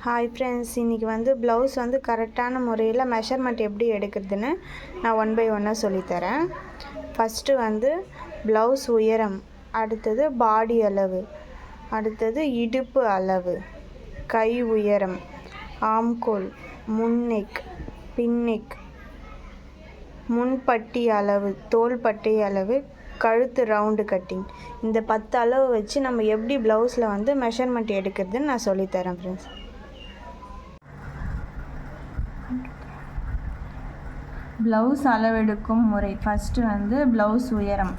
Hi friends, இன்றைக்கி blouse கரெக்டான முறையில் மெஷர்மெண்ட் எப்படி எடுக்கிறதுன்னு நான் ஒன் பை ஒன்னாக சொல்லித்தரேன். ஃபஸ்ட்டு ப்ளவுஸ் உயரம், அடுத்தது பாடி அளவு, அடுத்தது இடுப்பு அளவு, கை உயரம், ஆம்கோல், முன்னெக், பின்னெக், முன்பட்டி அளவு, தோள்பட்டை அளவு, கழுத்து ரவுண்டு கட்டிங். இந்த 10 அளவு வச்சு நம்ம எப்படி ப்ளவுஸில் மெஷர்மெண்ட் எடுக்கிறதுன்னு நான் சொல்லித்தரேன் ஃப்ரெண்ட்ஸ். ப்ளவுஸ் அளவெடுக்கும் முறை. ஃபஸ்ட்டு ப்ளவுஸ் உயரம்.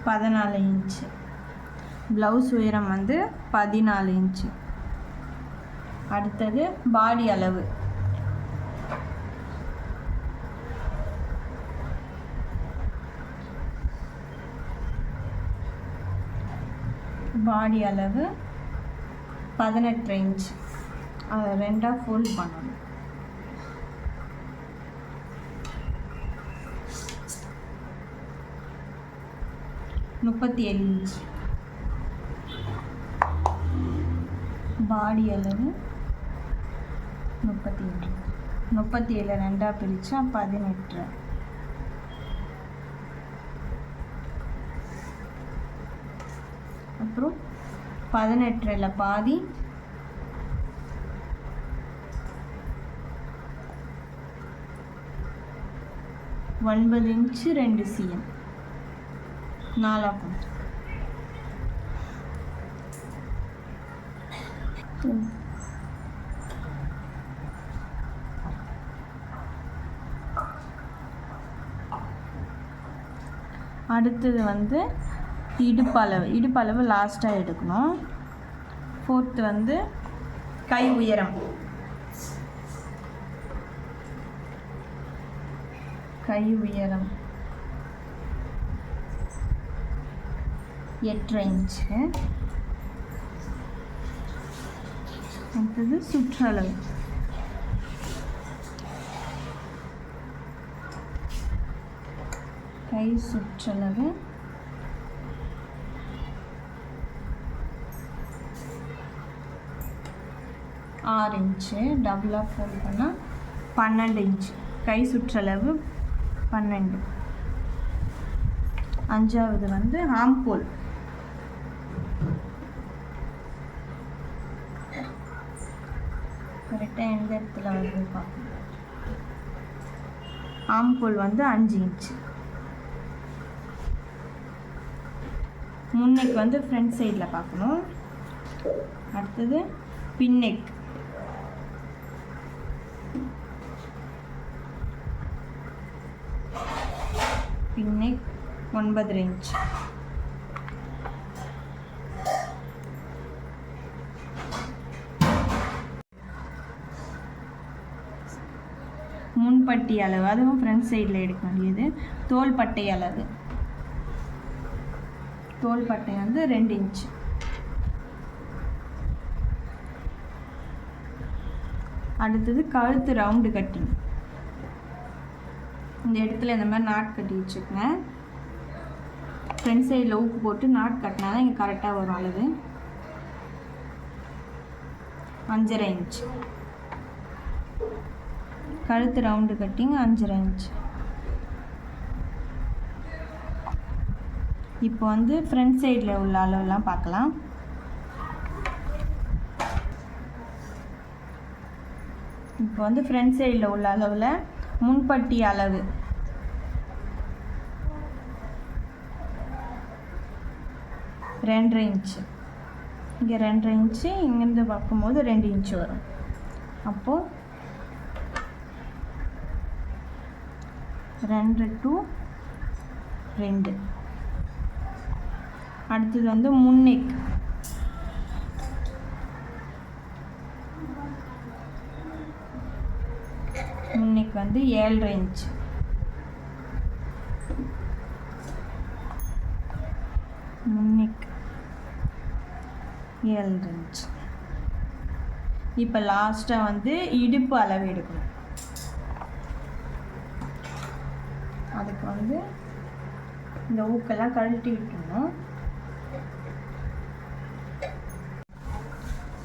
பதினாலு இன்ச்சு. ப்ளவுஸ் உயரம் 14 இன்ச்சு. அடுத்தது பாடி அளவு. பாடி அளவு 18 இன்ச். அதை 2ஆக ஃபோல்ட் பண்ணணும். முப்பத்தி 37 இன்ச். பாடி அளவு 37. 37 2ஆக பிரித்தா 18. அப்புறம் 18 பாதி 9 இன்ச்சு 2 cm 4 கொஞ்சம். அடுத்தது இடுப்பளவு. இடுப்பளவு லாஸ்ட்டாக எடுக்கணும். ஃபோர்த்து கை உயரம். கை உயரம் 8 இன்ச்சு. அடுத்தது சுற்றளவு. கை சுற்றளவு 6 இன்ச்சு. டபுளாக ஃபோல்ட் பண்ணால் 12 இன்ச்சு. கை சுற்றளவு 12. அஞ்சாவது ஆம்கோல். கரெக்டாக எந்த இடத்துல பார்க்கணும். ஆம்கோல் 5 இன்ச்சு. முன்னெக் ஃப்ரண்ட் சைடில் பார்க்கணும். அடுத்தது பின்னெக். பின்னெக் 9 இன்ச். முன்பட்டி அளவு, அதுவும் ஃப்ரண்ட் சைடில் எடுக்க வேண்டியது. தோள்பட்டை அளவு. தோள்பட்டை 2 இன்ச். அடுத்தது கழுத்து ரவுண்டு கட்டிங். இந்த இடத்துல இந்த மாதிரி நாட் கட்டி வச்சுக்கோங்க. ஃப்ரண்ட் சைடில் ஊக்கு போட்டு நாட் கட்டினா தான் இங்கே கரெக்டாக வரும் அளவு. 5.5 இன்ச். கழுத்து ரவுண்டு கட்டிங் 5.5 இன்ச். இப்போ ஃப்ரண்ட் சைடில் உள்ள அளவுலாம் பார்க்கலாம். இப்போ ஃப்ரண்ட் சைடில் உள்ள அளவில் முன்பட்டி அளவு 2.5 இன்ச்சு. இங்கே 2.5 இன்ச்சு. இங்கேருந்து பார்க்கும்போது 2 இன்ச்சு வரும். அப்போது 2 to 2. அடுத்தது முன்னெக். முன்னெக் 7.5 இன்ச். முன்னெக் 7 இன்ச். இப்போ லாஸ்ட்டாக இடுப்பு அளவு எடுக்கணும். அதுக்கு இந்த ஊக்கெல்லாம் கழட்டி விட்டுடணும்.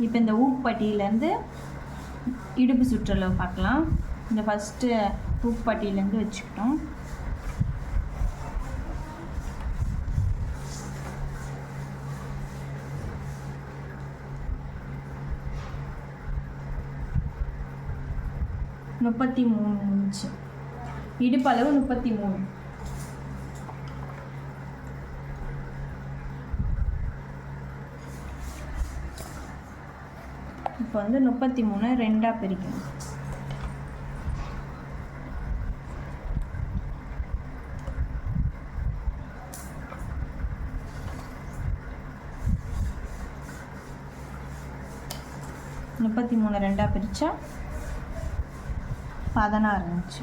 இப்போ இந்த ஊப்பட்டியிலேருந்து இடுப்பு சுற்றளவு பார்க்கலாம். இந்த ஃபஸ்ட்டு ஊப்பட்டியிலேருந்து வச்சுக்கிட்டோம். முப்பத்தி 33 இன்ச்சு இடுப்பளவு 33. இப்போ வந்து 33 2ஆ பிரிக்கணும். முப்பத்தி 2ஆ பிரித்தா 16 இன்ச்சு.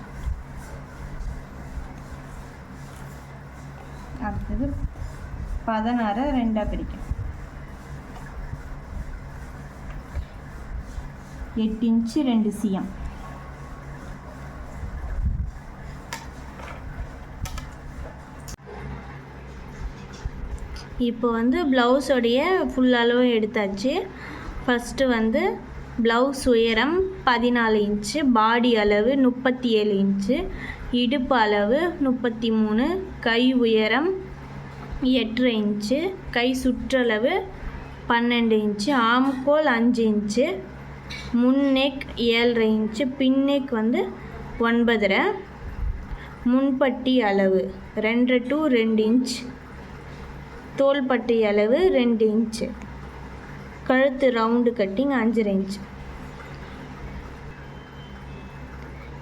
அடுத்தது 16 2ஆ பிரிக்கணும். 8 இன்ச்சு 2 cm. இப்போ வந்து ப்ளவுஸோடைய ஃபுல் அளவு எடுத்தாச்சு. ஃபஸ்ட்டு வந்து ப்ளவுஸ் உயரம் 14 இன்ச்சு, பாடி அளவு 37 இன்ச்சு, இடுப்பு அளவு 33, கை உயரம் 8.5 இன்ச்சு, கை சுற்றளவு 12 இன்ச்சு, ஆம்கோல் 5 இன்ச்சு, முன் நெக் 7.5 இன்ச்சு, பின் நெக் வந்து 9.5, முன்பட்டி அளவு 2 to 2 இன்ச், தோள்பட்டை அளவு 2 இன்ச்சு, கழுத்து ரவுண்டு கட்டிங் 5.5 இன்ச்.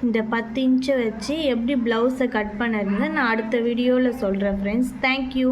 இந்த 10 இன்ச்சை வச்சு எப்படி ப்ளவுஸை கட் பண்ணுறதுன்னு நான் அடுத்த வீடியோவில் சொல்கிறேன் ஃப்ரெண்ட்ஸ். தேங்க்யூ.